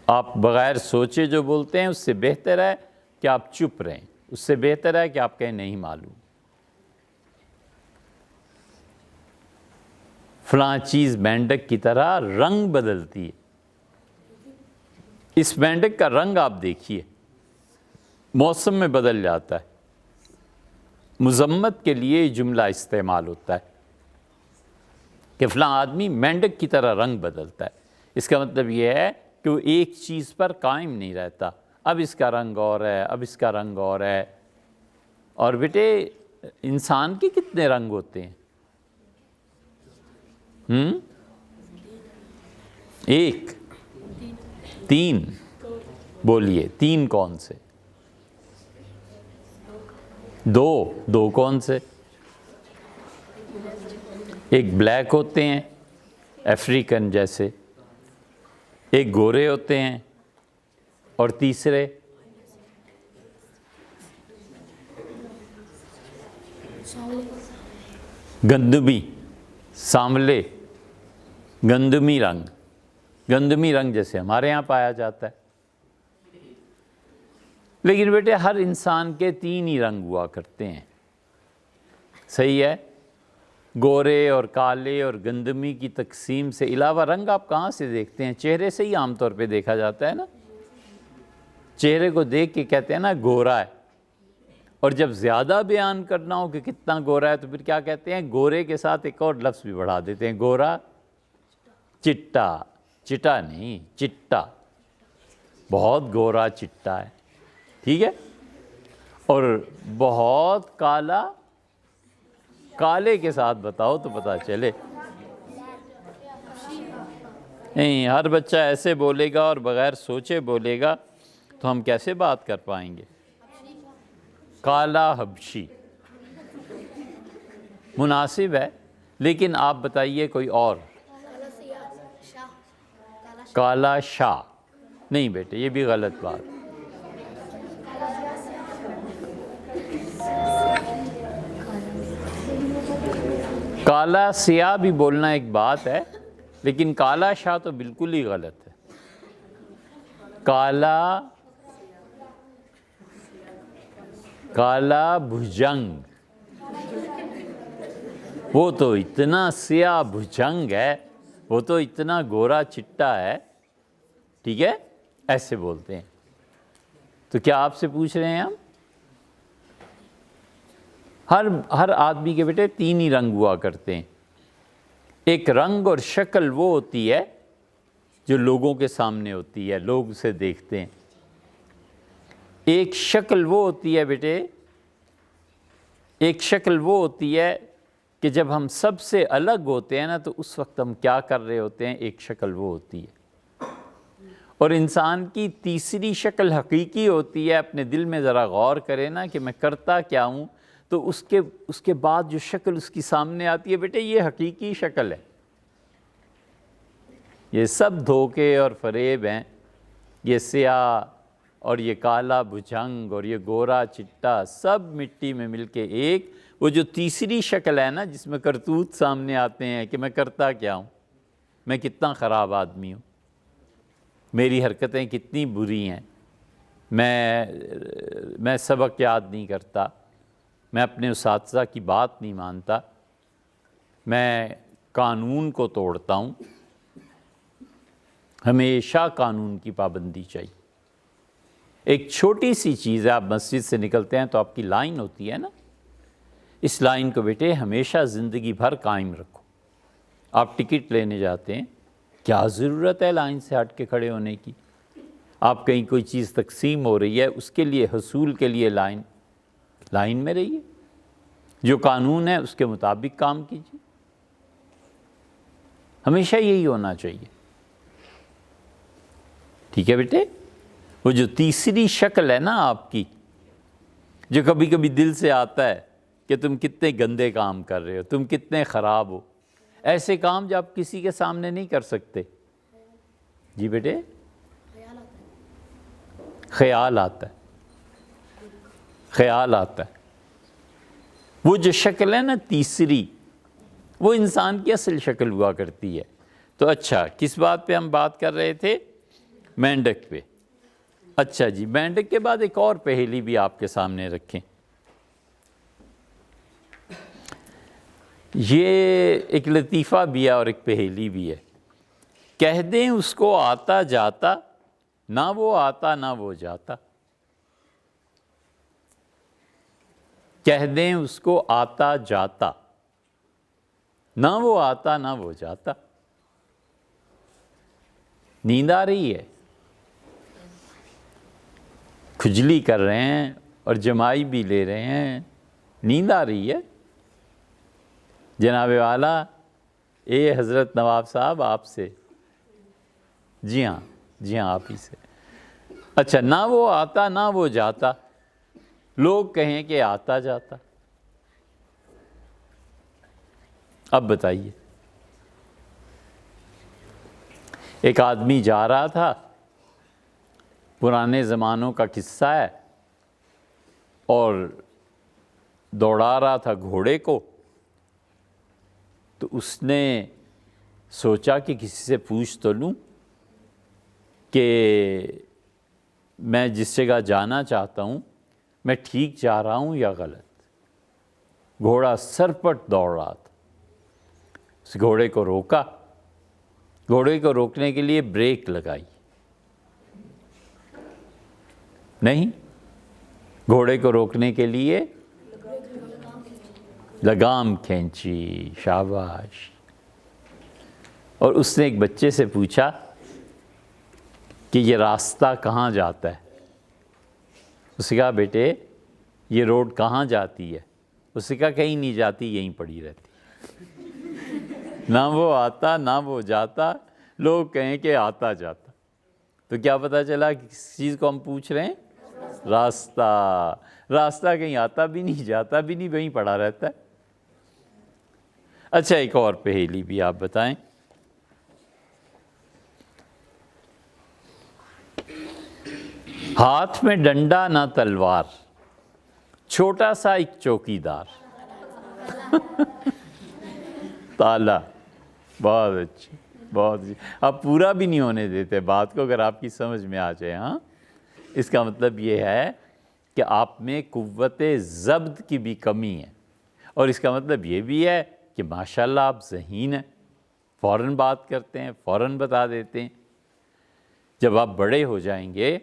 آپ بغیر سوچے جو بولتے ہیں، اس سے بہتر ہے کہ آپ چپ رہیں. اس سے بہتر ہے کہ آپ کہیں نہیں معلوم. فلاں چیز مینڈک کی طرح رنگ بدلتی ہے. اس مینڈک کا رنگ آپ دیکھیے، موسم میں بدل جاتا ہے. مذمت کے لیے یہ جملہ استعمال ہوتا ہے کہ فلاں آدمی مینڈک کی طرح رنگ بدلتا ہے. اس کا مطلب یہ ہے کہ وہ ایک چیز پر قائم نہیں رہتا. اب اس کا رنگ اور ہے، اب اس کا رنگ اور ہے. اور بیٹے انسان کے کتنے رنگ ہوتے ہیں؟ ایک، تین. بولیے تین کون سے؟ دو کون سے؟ ایک بلیک ہوتے ہیں افریقن جیسے، ایک گورے ہوتے ہیں، اور تیسرے گندمی، سانولے، گندمی رنگ جیسے ہمارے ہاں پایا جاتا ہے. لیکن بیٹے ہر انسان کے تین ہی رنگ ہوا کرتے ہیں. صحیح ہے؟ گورے اور کالے اور گندمی کی تقسیم سے علاوہ رنگ آپ کہاں سے دیکھتے ہیں؟ چہرے سے ہی عام طور پہ دیکھا جاتا ہے نا. چہرے کو دیکھ کے کہتے ہیں نا گورا ہے، اور جب زیادہ بیان کرنا ہو کہ کتنا گورا ہے تو پھر کیا کہتے ہیں؟ گورے کے ساتھ ایک اور لفظ بھی بڑھا دیتے ہیں، گورا چٹا، چٹا نہیں چٹا، بہت گورا چٹا ہے، ٹھیک ہے؟ اور بہت کالا، کالے کے ساتھ بتاؤ تو پتہ چلے۔ نہیں، ہر بچہ ایسے بولے گا اور بغیر سوچے بولے گا تو ہم کیسے بات کر پائیں گے؟ کالا حبشی مناسب ہے، لیکن آپ بتائیے کوئی اور۔ کالا شاہ نہیں بیٹے، یہ بھی غلط بات۔ کالا سیاہ بھی بولنا ایک بات ہے، لیکن کالا شاہ تو بالکل ہی غلط ہے۔ کالا بھجنگ، وہ تو اتنا سیاہ بھجنگ ہے، وہ تو اتنا گورا چٹا ہے، ٹھیک ہے؟ ایسے بولتے ہیں۔ تو کیا آپ سے پوچھ رہے ہیں ہم؟ ہر آدمی کے بیٹے تین ہی رنگ ہوا کرتے ہیں۔ ایک رنگ اور شکل وہ ہوتی ہے جو لوگوں کے سامنے ہوتی ہے، لوگ اسے دیکھتے ہیں۔ ایک شکل وہ ہوتی ہے بیٹے، ایک شکل وہ ہوتی ہے کہ جب ہم سب سے الگ ہوتے ہیں نا تو اس وقت ہم کیا کر رہے ہوتے ہیں، ایک شکل وہ ہوتی ہے۔ اور انسان کی تیسری شکل حقیقی ہوتی ہے، اپنے دل میں ذرا غور کرے نا کہ میں کرتا کیا ہوں، تو اس کے بعد جو شکل اس کی سامنے آتی ہے بیٹے، یہ حقیقی شکل ہے۔ یہ سب دھوکے اور فریب ہیں، یہ سیاہ اور یہ کالا بھجنگ اور یہ گورا چٹا سب مٹی میں مل کے ایک، وہ جو تیسری شکل ہے نا جس میں کرتوت سامنے آتے ہیں کہ میں کرتا کیا ہوں، میں کتنا خراب آدمی ہوں، میری حرکتیں کتنی بری ہیں، میں سبق یاد نہیں کرتا، میں اپنے اساتذہ کی بات نہیں مانتا، میں قانون کو توڑتا ہوں۔ ہمیشہ قانون کی پابندی چاہیے۔ ایک چھوٹی سی چیز ہے، آپ مسجد سے نکلتے ہیں تو آپ کی لائن ہوتی ہے نا، اس لائن کو بیٹے ہمیشہ زندگی بھر قائم رکھو۔ آپ ٹکٹ لینے جاتے ہیں، کیا ضرورت ہے لائن سے ہٹ کے کھڑے ہونے کی؟ آپ کہیں کوئی چیز تقسیم ہو رہی ہے، اس کے لیے حصول کے لیے لائن میں رہیے، جو قانون ہے اس کے مطابق کام کیجیے، ہمیشہ یہی ہونا چاہیے، ٹھیک ہے بیٹے؟ وہ جو تیسری شکل ہے نا آپ کی، جو کبھی کبھی دل سے آتا ہے کہ تم کتنے گندے کام کر رہے ہو، تم کتنے خراب ہو، ایسے کام جو آپ کسی کے سامنے نہیں کر سکتے، جی بیٹے؟ خیال آتا ہے، خیال آتا ہے۔ وہ جو شکل ہے نا تیسری، وہ انسان کی اصل شکل ہوا کرتی ہے۔ تو اچھا، کس بات پہ ہم بات کر رہے تھے؟ مینڈک پہ۔ اچھا جی، مینڈک کے بعد ایک اور پہیلی بھی آپ کے سامنے رکھیں۔ یہ ایک لطیفہ بھی ہے اور ایک پہیلی بھی ہے۔ کہہ دیں اس کو آتا جاتا، نہ وہ آتا نہ وہ جاتا۔ کہہ دیں اس کو آتا جاتا، نہ وہ آتا نہ وہ جاتا۔ نیند آ رہی ہے؟ کھجلی کر رہے ہیں اور جمائی بھی لے رہے ہیں، نیند آ رہی ہے؟ جناب والا، اے حضرت نواب صاحب آپ سے؟ جی ہاں آپ ہی سے۔ اچھا، نہ وہ آتا نہ وہ جاتا، لوگ کہیں کہ آتا جاتا۔ اب بتائیے، ایک آدمی جا رہا تھا، پرانے زمانوں کا قصہ ہے، اور دوڑا رہا تھا گھوڑے کو، تو اس نے سوچا کہ کسی سے پوچھ تو لوں کہ میں جس جگہ جانا چاہتا ہوں میں ٹھیک جا رہا ہوں یا غلط۔ گھوڑا سرپٹ دوڑ رہا تھا، اس گھوڑے کو روکا، گھوڑے کو روکنے کے لیے بریک لگائی، نہیں، گھوڑے کو روکنے کے لیے لگام کھینچی، شاباش۔ اور اس نے ایک بچے سے پوچھا کہ یہ راستہ کہاں جاتا ہے؟ اس نے کہا بیٹے یہ روڈ کہاں جاتی ہے؟ اس نے کہا کہیں نہیں جاتی، یہیں پڑی رہتی، نہ وہ آتا نہ وہ جاتا، لوگ کہیں کہ آتا جاتا۔ تو کیا پتہ چلا کہ کس چیز کو ہم پوچھ رہے ہیں؟ راستہ کہیں آتا بھی نہیں جاتا بھی نہیں، وہیں پڑا رہتا ہے۔ اچھا ایک اور پہیلی بھی آپ بتائیں۔ ہاتھ میں ڈنڈا نہ تلوار، چھوٹا سا ایک چوکی دار۔ تالا، بہت اچھی، بہت اچھی۔ آپ پورا بھی نہیں ہونے دیتے بات کو، اگر آپ کی سمجھ میں آ جائے۔ ہاں، اس کا مطلب یہ ہے کہ آپ میں قوت ضبط کی بھی کمی ہے، اور اس کا مطلب یہ بھی ہے کہ ماشاءاللہ آپ ذہین ہیں، فوراً بات کرتے ہیں، فوراً بتا دیتے ہیں۔ جب آپ بڑے ہو جائیں گے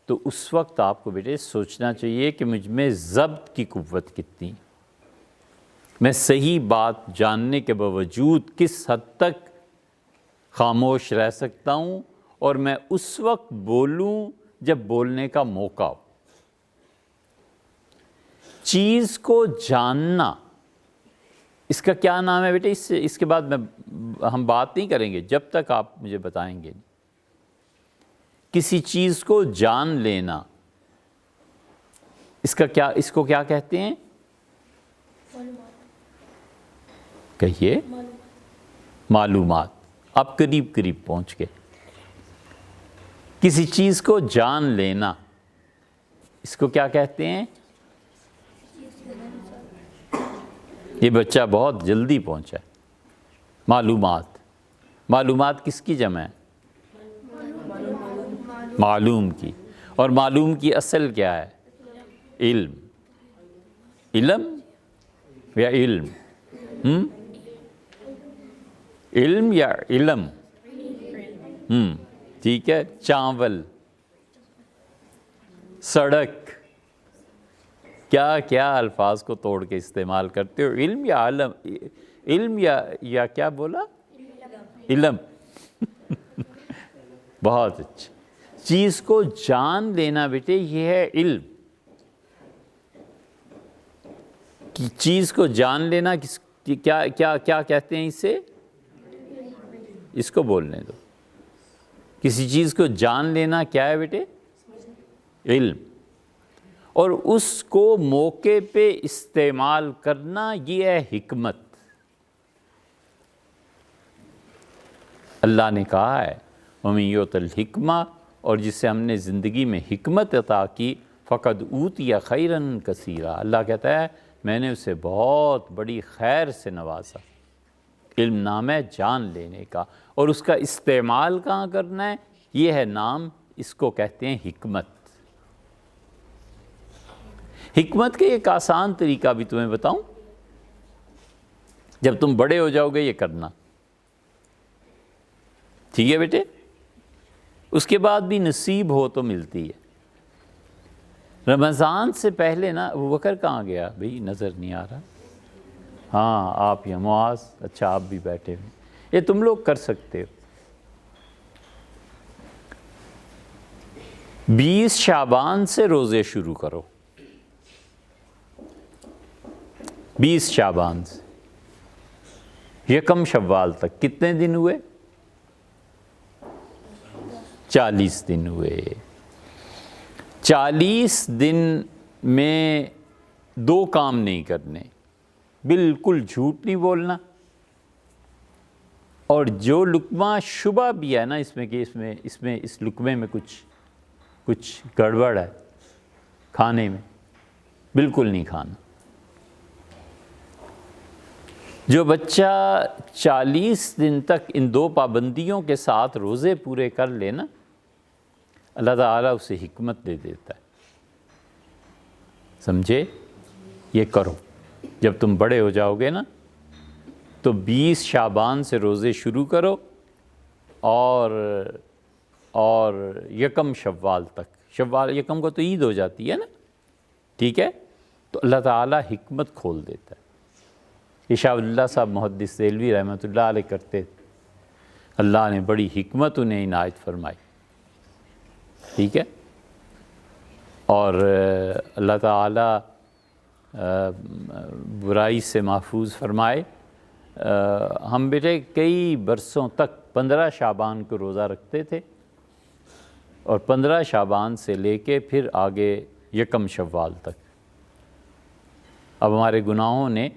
تو اس وقت آپ کو بیٹے سوچنا چاہیے کہ مجھ میں ضبط کی قوت کتنی، میں صحیح بات جاننے کے باوجود کس حد تک خاموش رہ سکتا ہوں، اور میں اس وقت بولوں جب بولنے کا موقع ہو۔ چیز کو جاننا، اس کا کیا نام ہے بیٹے؟ اس کے بعد ہم بات نہیں کریں گے جب تک آپ مجھے بتائیں گے۔ کسی چیز کو جان لینا، اس کو کیا کہتے ہیں؟ کہیے۔ معلومات۔ آپ قریب قریب پہنچ گئے۔ کسی چیز کو جان لینا، اس کو کیا کہتے ہیں؟ یہ بچہ بہت جلدی پہنچا ہے۔ معلومات۔ معلومات کس کی جمع ہے؟ معلوم کی۔ اور معلوم کی اصل کیا ہے؟ علم۔ علم یا علم؟ علم یا علم؟ ٹھیک ہے۔ چاول، سڑک، کیا کیا الفاظ کو توڑ کے استعمال کرتے ہو؟ علم یا علم؟ علم یا کیا بولا؟ علم۔ بہت اچھا۔ چیز کو جان لینا بیٹے یہ ہے علم۔ چیز کو جان لینا کیا کہتے ہیں اسے؟ اس کو بولنے دو۔ کسی چیز کو جان لینا کیا ہے بیٹے؟ علم۔ اور اس کو موقع پہ استعمال کرنا یہ ہے حکمت۔ اللہ نے کہا ہے وَمَن یُؤْتَ الْحِکْمَةَ، اور جسے ہم نے زندگی میں حکمت عطا کی فَقَدْ أُوتِیَ خَيْرًا كَثِيرًا، اللہ کہتا ہے میں نے اسے بہت بڑی خیر سے نوازا۔ علم نام ہے جان لینے کا، اور اس کا استعمال کہاں کرنا ہے؟ یہ ہے نام، اس کو کہتے ہیں حکمت۔ حکمت کا ایک آسان طریقہ بھی تمہیں بتاؤں، جب تم بڑے ہو جاؤ گے یہ کرنا، ٹھیک ہے بیٹے؟ اس کے بعد بھی نصیب ہو تو ملتی ہے۔ رمضان سے پہلے نا، ابو بکر کہاں گیا بھئی؟ نظر نہیں آ رہا۔ ہاں آپ یہ معاذ، اچھا آپ بھی بیٹھے ہوئے، یہ تم لوگ کر سکتے ہو۔ 20 شعبان سے روزے شروع کرو، 20 شعبان سے 1 شوال تک کتنے دن ہوئے؟ 40 دن ہوئے۔ 40 دن میں 2 کام نہیں کرنے، بالکل جھوٹ نہیں بولنا، اور جو لقمہ شبہ بھی ہے نا اس میں کہ اس لقمے میں کچھ گڑبڑ ہے کھانے میں، بالکل نہیں کھانا۔ جو بچہ 40 دن تک ان 2 پابندیوں کے ساتھ روزے پورے کر لینا، اللہ تعالیٰ اسے حکمت دے دیتا ہے۔ سمجھے؟ یہ کرو، جب تم بڑے ہو جاؤ گے نا تو 20 شعبان سے روزے شروع کرو، اور 1 شوال تک، شوال 1 کو تو عید ہو جاتی ہے نا، ٹھیک ہے، تو اللہ تعالیٰ حکمت کھول دیتا ہے. یہ شاہ اللہ صاحب محدث دہلوی رحمۃ اللہ علیہ کرتے تھے. اللہ نے بڑی حکمت انہیں عنایت فرمائی. ٹھیک ہے، اور اللہ تعالیٰ برائی سے محفوظ فرمائے. ہم بیٹے کئی برسوں تک 15 شعبان کو روزہ رکھتے تھے، اور 15 شعبان سے لے کے پھر آگے 1 شوال تک. اب ہمارے گناہوں نے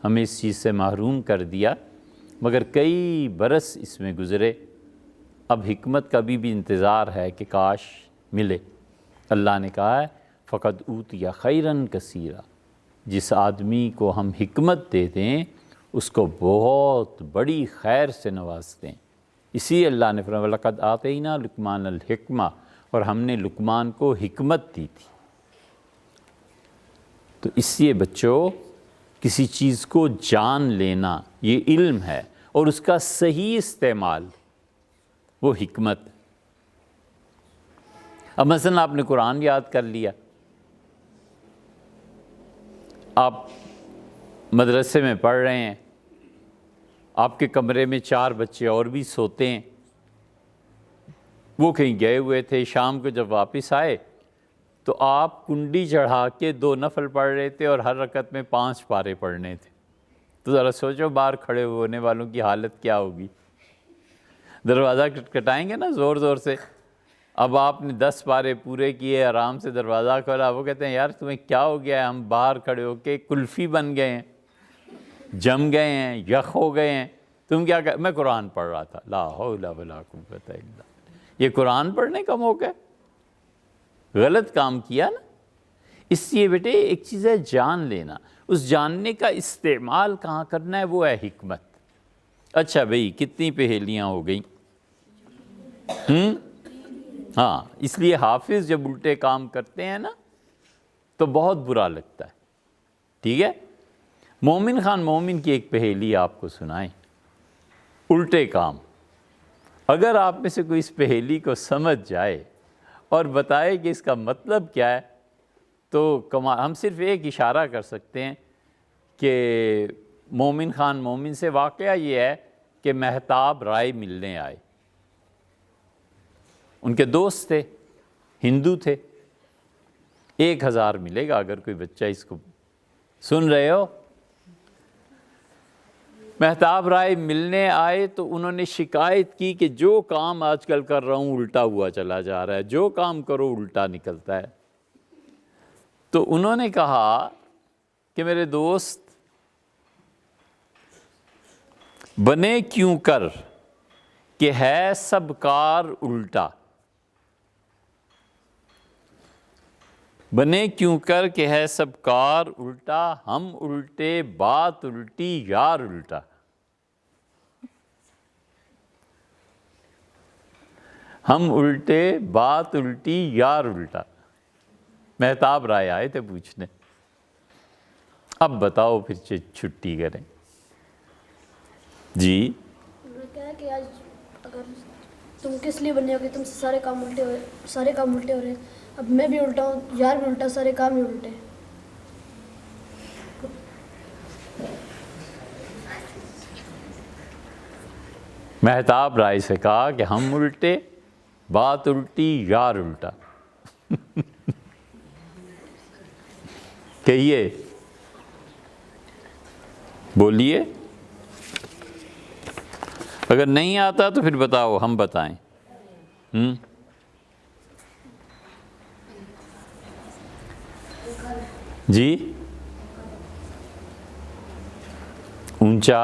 ہمیں اس چیز سے محروم کر دیا، مگر کئی برس اس میں گزرے. اب حکمت کا بھی انتظار ہے کہ کاش ملے. اللہ نے کہا ہے فقد اوتیا خیرن کثیرا. جس آدمی کو ہم حکمت دے دیں اس کو بہت بڑی خیر سے نوازتے ہیں. اسی اللہ نے فرمایا وَلَقَدْ آتَيْنَا لُقْمَانَ الْحِكْمَةَ، اور ہم نے لقمان کو حکمت دی تھی. تو اس لیے بچوں کسی چیز کو جان لینا یہ علم ہے، اور اس کا صحیح استعمال وہ حکمت. اب مثلا آپ نے قرآن یاد کر لیا، آپ مدرسے میں پڑھ رہے ہیں، آپ کے کمرے میں 4 بچے اور بھی سوتے ہیں، وہ کہیں گئے ہوئے تھے. شام کو جب واپس آئے تو آپ کنڈی چڑھا کے 2 نفل پڑھ رہے تھے اور ہر رکعت میں 5 پارے پڑھنے تھے. تو ذرا سوچو باہر کھڑے ہونے والوں کی حالت کیا ہوگی. دروازہ کھٹکھٹائیں گے نا زور زور سے. اب آپ نے 10 پارے پورے کیے، آرام سے دروازہ کھولا، وہ کہتے ہیں یار تمہیں کیا ہو گیا ہے؟ ہم باہر کھڑے ہو کے کلفی بن گئے ہیں، جم گئے ہیں، یخ ہو گئے ہیں. تم کیا میں قرآن پڑھ رہا تھا. لا حول ولا قوت الا باللہ. یہ قرآن پڑھنے کا موقع ہے؟ غلط کام کیا نا. اس لیے بیٹے ایک چیز ہے جان لینا، اس جاننے کا استعمال کہاں کرنا ہے وہ ہے حکمت. اچھا بھئی کتنی پہیلیاں ہو گئیں؟ ہاں، اس لیے حافظ جب الٹے کام کرتے ہیں نا تو بہت برا لگتا ہے. ٹھیک ہے، مومن خان مومن کی ایک پہیلی آپ کو سنائیں. الٹے کام. اگر آپ میں سے کوئی اس پہیلی کو سمجھ جائے اور بتائے کہ اس کا مطلب کیا ہے تو ہم صرف ایک اشارہ کر سکتے ہیں کہ مومن خان مومن سے واقعہ یہ ہے کہ مہتاب رائے ملنے آئے. ان کے دوست تھے، ہندو تھے. 1000 ملے گا اگر کوئی بچہ اس کو سن رہے ہو. مہتاب رائے ملنے آئے تو انہوں نے شکایت کی کہ جو کام آج کل کر رہا ہوں الٹا ہوا چلا جا رہا ہے، جو کام کرو الٹا نکلتا ہے. تو انہوں نے کہا کہ میرے دوست بنے کیوں کر کہ ہے سب کار الٹا، بنے کیوں کر کہ ہے سب کار الٹا، ہم الٹے بات الٹی یار الٹا. ہم الٹے بات الٹی یار الٹا. مہتاب رائے آئے تھے پوچھنے. اب بتاؤ پھر چھٹی کریں. جی
کیا ہے کہ آج اگر تم کس لیے بنے ہو کہ تم سے سارے کام الٹے ہو رہے ہیں. اب میں بھی الٹا ہوں، یار بھی الٹا، سارے کام ہی الٹے.
مہتاب رائے سے کہا کہ ہم الٹے بات الٹی یار الٹا. کہیے، بولیے. اگر نہیں آتا تو پھر بتاؤ ہم بتائیں. جی اونچا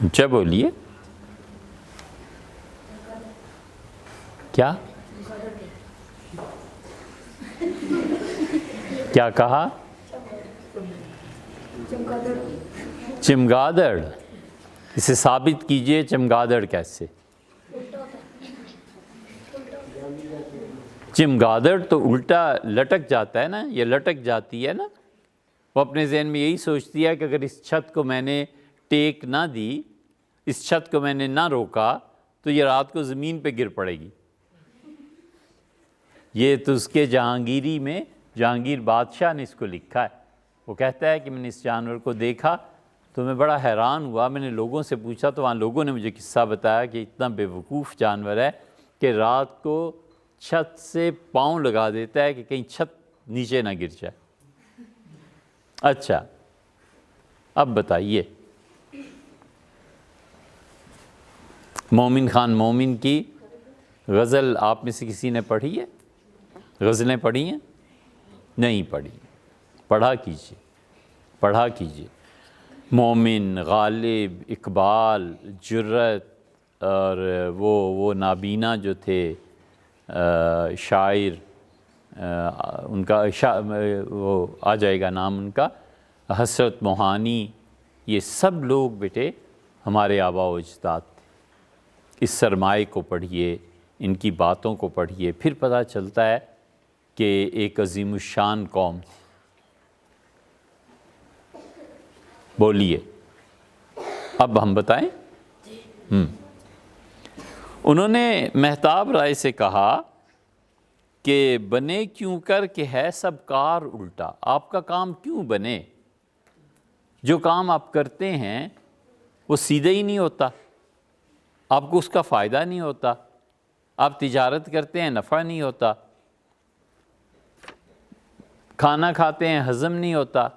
اونچا بولیے. کیا کیا کہا؟ چمگادڑ. اسے ثابت کیجئے چمگادڑ کیسے؟ چمگادڑ تو الٹا لٹک جاتا ہے نا، یہ لٹک جاتی ہے نا. وہ اپنے ذہن میں یہی سوچتی ہے کہ اگر اس چھت کو میں نے ٹیک نہ دی، اس چھت کو میں نے نہ روکا تو یہ رات کو زمین پہ گر پڑے گی. یہ تو اس کے جہانگیری میں جہانگیر بادشاہ نے اس کو لکھا ہے۔ وہ کہتا ہے کہ میں نے اس جانور کو دیکھا تو میں بڑا حیران ہوا، میں نے لوگوں سے پوچھا تو وہاں لوگوں نے مجھے قصہ بتایا کہ اتنا بے وقوف جانور ہے کہ رات کو چھت سے پاؤں لگا دیتا ہے کہ کہیں چھت نیچے نہ گر جائے۔ اچھا اب بتائیے، مومن خان مومن کی غزل آپ میں سے کسی نے پڑھی ہے؟ غزلیں پڑھی ہیں؟ نہیں پڑھی، پڑھا کیجیے، پڑھا کیجیے۔ مومن، غالب، اقبال، جرت اور وہ نابینا جو تھے شاعر، ان کا وہ آ جائے گا نام ان کا، حسرت موہانی، یہ سب لوگ بیٹے ہمارے آباء و اجداد تھے۔ اس سرمائے کو پڑھیے، ان کی باتوں کو پڑھیے، پھر پتہ چلتا ہے کہ ایک عظیم الشان قوم تھی۔ بولیے اب ہم بتائیں۔ انہوں نے مہتاب رائے سے کہا کہ بنے کیوں کر کہ ہے سب کار الٹا، آپ کا کام کیوں بنے؟ جو کام آپ کرتے ہیں وہ سیدھے ہی نہیں ہوتا، آپ کو اس کا فائدہ نہیں ہوتا، آپ تجارت کرتے ہیں نفع نہیں ہوتا، کھانا کھاتے ہیں ہضم نہیں ہوتا،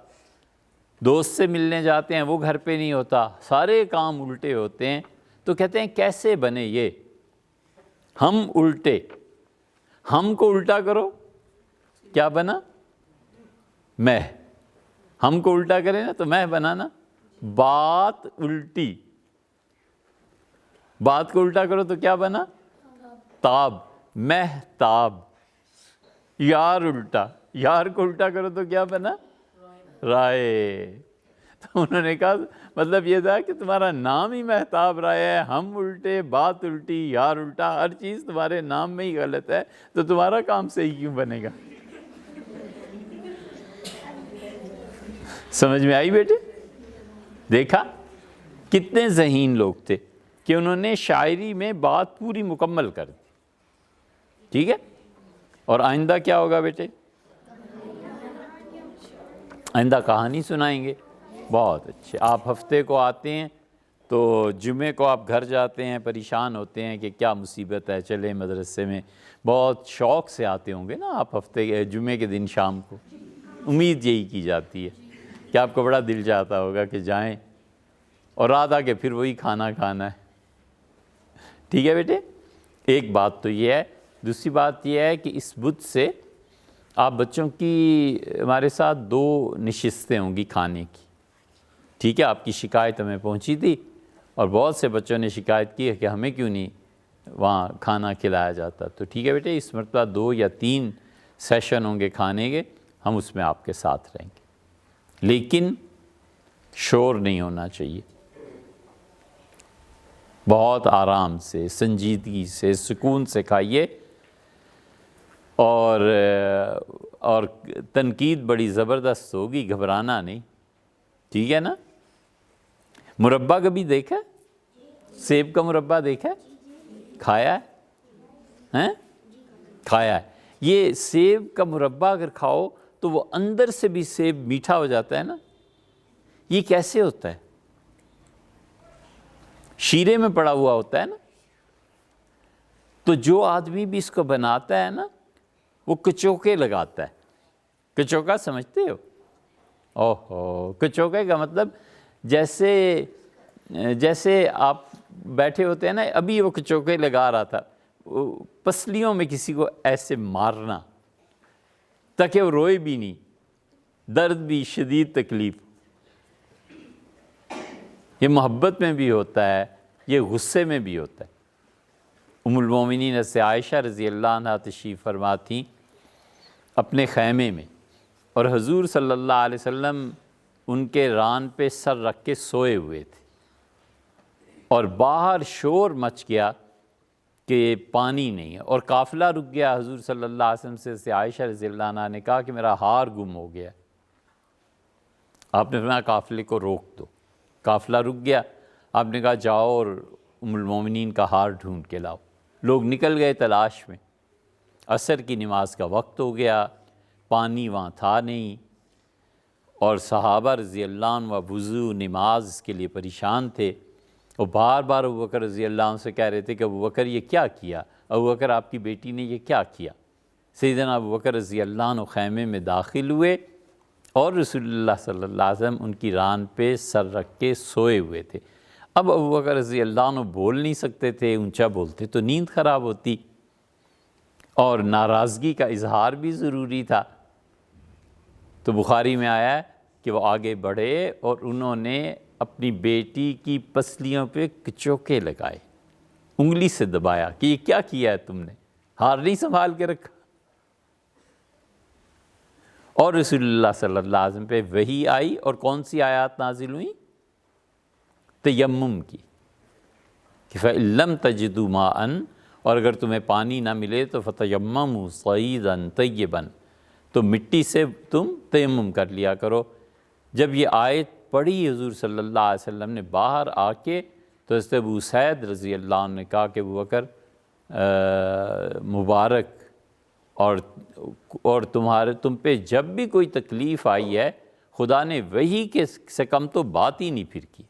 دوست سے ملنے جاتے ہیں وہ گھر پہ نہیں ہوتا، سارے کام الٹے ہوتے ہیں۔ تو کہتے ہیں کیسے بنے یہ؟ ہم الٹے، ہم کو الٹا کرو، کیا بنا؟ میں۔ ہم کو الٹا کرے نا تو میں بنانا، بات الٹی، بات کو الٹا کرو تو کیا بنا؟ تاب، مہتاب۔ یار الٹا، یار کو الٹا کرو تو کیا بنا؟ رائے۔ تو انہوں نے کہا مطلب یہ تھا کہ تمہارا نام ہی مہتاب رائے ہے، ہم الٹے، بات الٹی، یار الٹا، ہر چیز تمہارے نام میں ہی غلط ہے، تو تمہارا کام صحیح کیوں بنے گا؟ سمجھ میں آئی بیٹے؟ دیکھا کتنے ذہین لوگ تھے کہ انہوں نے شاعری میں بات پوری مکمل کر دی۔ ٹھیک ہے، اور آئندہ کیا ہوگا بیٹے؟ آئندہ کہانی سنائیں گے۔ بہت اچھے۔ آپ ہفتے کو آتے ہیں تو جمعے کو آپ گھر جاتے ہیں، پریشان ہوتے ہیں کہ کیا مصیبت ہے، چلیں مدرسے میں، بہت شوق سے آتے ہوں گے نا آپ ہفتے جمعے کے دن شام کو، امید یہی کی جاتی ہے کہ آپ کو بڑا دل چاہتا ہوگا کہ جائیں، اور رات آ کے پھر وہی کھانا کھانا ہے۔ ٹھیک ہے بیٹے، ایک بات تو یہ ہے۔ دوسری بات یہ ہے کہ اس بدھ سے آپ بچوں کی ہمارے ساتھ 2 نشستیں ہوں گی کھانے کی۔ ٹھیک ہے، آپ کی شکایت ہمیں پہنچی تھی اور بہت سے بچوں نے شکایت کی ہے کہ ہمیں کیوں نہیں وہاں کھانا کھلایا جاتا۔ تو ٹھیک ہے بیٹے، اس مرتبہ 2 یا 3 سیشن ہوں گے کھانے کے، ہم اس میں آپ کے ساتھ رہیں گے، لیکن شور نہیں ہونا چاہیے، بہت آرام سے، سنجیدگی سے، سکون سے کھائیے، اور تنقید بڑی زبردست ہوگی، گھبرانا نہیں۔ ٹھیک ہے نا؟ مربع کبھی دیکھا؟ سیب کا مربع دیکھا؟ کھایا ہے؟ کھایا ہے۔ یہ سیب کا مربع اگر کھاؤ تو وہ اندر سے بھی سیب میٹھا ہو جاتا ہے نا، یہ کیسے ہوتا ہے؟ شیرے میں پڑا ہوا ہوتا ہے نا۔ تو جو آدمی بھی اس کو بناتا ہے نا، وہ کچوکے لگاتا ہے۔ کچوکا سمجھتے ہو؟ اوہو، کچوکے کا مطلب جیسے آپ بیٹھے ہوتے ہیں نا، ابھی وہ کچوکے لگا رہا تھا، پسلیوں میں کسی کو ایسے مارنا تاکہ وہ روئے بھی نہیں، درد بھی، شدید تکلیف۔ یہ محبت میں بھی ہوتا ہے، یہ غصے میں بھی ہوتا ہے۔ ام المومنین سے عائشہ رضی اللہ عنہا تشریف فرما تھیں اپنے خیمے میں، اور حضور صلی اللہ علیہ وسلم ان کے ران پہ سر رکھ کے سوئے ہوئے تھے، اور باہر شور مچ گیا کہ پانی نہیں ہے، اور قافلہ رک گیا۔ حضور صلی اللہ علیہ وسلم سے عائشہ رضی اللہ عنہا نے کہا کہ میرا ہار گم ہو گیا۔ آپ نے فرمایا قافلے کو روک دو۔ قافلہ رک گیا، آپ نے کہا جاؤ اور ام المومنین کا ہار ڈھونڈ کے لاؤ۔ لوگ نکل گئے تلاش میں۔ عصر کی نماز کا وقت ہو گیا، پانی وہاں تھا نہیں، اور صحابہ رضی اللہ عنہ وضو نماز کے لیے پریشان تھے، اور بار بار ابوبکر رضی اللہ عنہ سے کہہ رہے تھے کہ ابوبکر یہ کیا کیا، ابوبکر آپ کی بیٹی نے یہ کیا کیا۔ سیدنا ابوبکر رضی اللہ عنہ خیمے میں داخل ہوئے اور رسول اللہ صلی اللہ علیہ وسلم ان کی ران پہ سر رکھ کے سوئے ہوئے تھے۔ اب ابوبکر رضی اللہ عنہ بول نہیں سکتے تھے، اونچا بولتے تو نیند خراب ہوتی، اور ناراضگی کا اظہار بھی ضروری تھا۔ تو بخاری میں آیا ہے کہ وہ آگے بڑھے اور انہوں نے اپنی بیٹی کی پسلیوں پہ کچوکے لگائے، انگلی سے دبایا کہ یہ کیا کیا ہے تم نے، ہار نہیں سنبھال کے رکھا۔ اور رسول اللہ صلی اللہ علیہ وسلم پہ وحی آئی، اور کون سی آیات نازل ہوئیں؟ تیمم کی، کہ فَإِن لَّمْ تَجِدُوا مَاءً، اور اگر تمہیں پانی نہ ملے تو فَتَيَمَّمُوا صَعِيدًا طَيِّبًا، تو مٹی سے تم تیمم کر لیا کرو۔ جب یہ آیت پڑھی حضور صلی اللہ علیہ وسلم نے باہر آ کے، تو حضرت ابو سعید رضی اللہ عنہ نے کہا کہ ابوبکر مبارک، اور تم پہ جب بھی کوئی تکلیف آئی ہے، خدا نے وحی کے سے کم تو بات ہی نہیں پھر کی۔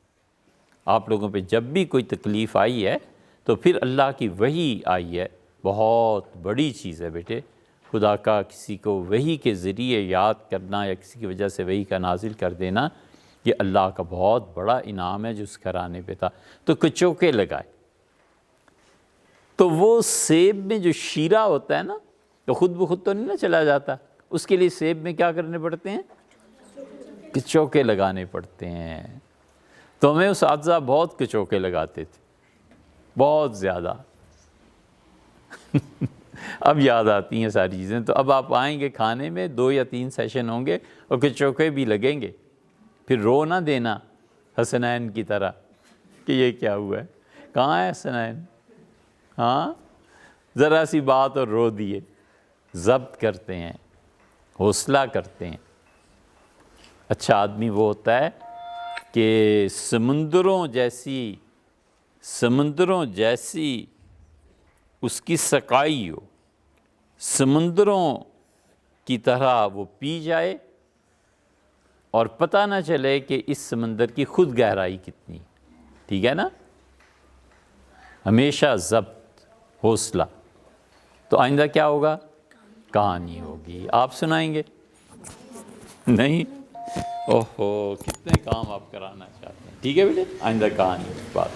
آپ لوگوں پہ جب بھی کوئی تکلیف آئی ہے تو پھر اللہ کی وحی آئی ہے، بہت بڑی چیز ہے بیٹے۔ خدا کا کسی کو وحی کے ذریعے یاد کرنا یا کسی کی وجہ سے وحی کا نازل کر دینا، یہ اللہ کا بہت بڑا انعام ہے جو اس گھرانے پہ تھا۔ تو کچوکے لگائے، تو وہ سیب میں جو شیرہ ہوتا ہے نا، تو خود بخود تو نہیں نا چلا جاتا، اس کے لیے سیب میں کیا کرنے پڑتے ہیں؟ کچوکے لگانے پڑتے ہیں۔ تو ہمیں اساتذہ بہت کچوکے لگاتے تھے، بہت زیادہ۔ اب یاد آتی ہیں ساری چیزیں۔ تو اب آپ آئیں گے کھانے میں، 2 یا 3 سیشن ہوں گے اور کچوکے بھی لگیں گے، پھر رو نہ دینا حسنین کی طرح کہ یہ کیا ہوا ہے، کہاں ہے حسنین؟ ہاں، ذرا سی بات اور رو دیے۔ ضبط کرتے ہیں، حوصلہ کرتے ہیں۔ اچھا آدمی وہ ہوتا ہے کہ سمندروں جیسی اس کی سقائی ہو، سمندروں کی طرح وہ پی جائے اور پتہ نہ چلے کہ اس سمندر کی خود گہرائی کتنی، ٹھیک ہے نا؟ ہمیشہ ضبط، حوصلہ۔ تو آئندہ کیا ہوگا؟ کہانی ہوگی۔ آپ سنائیں گے؟ نہیں؟ اوہو، کتنے کام آپ کرانا چاہتے ہیں۔ ٹھیک ہے بیٹے، آئندہ کہانی بات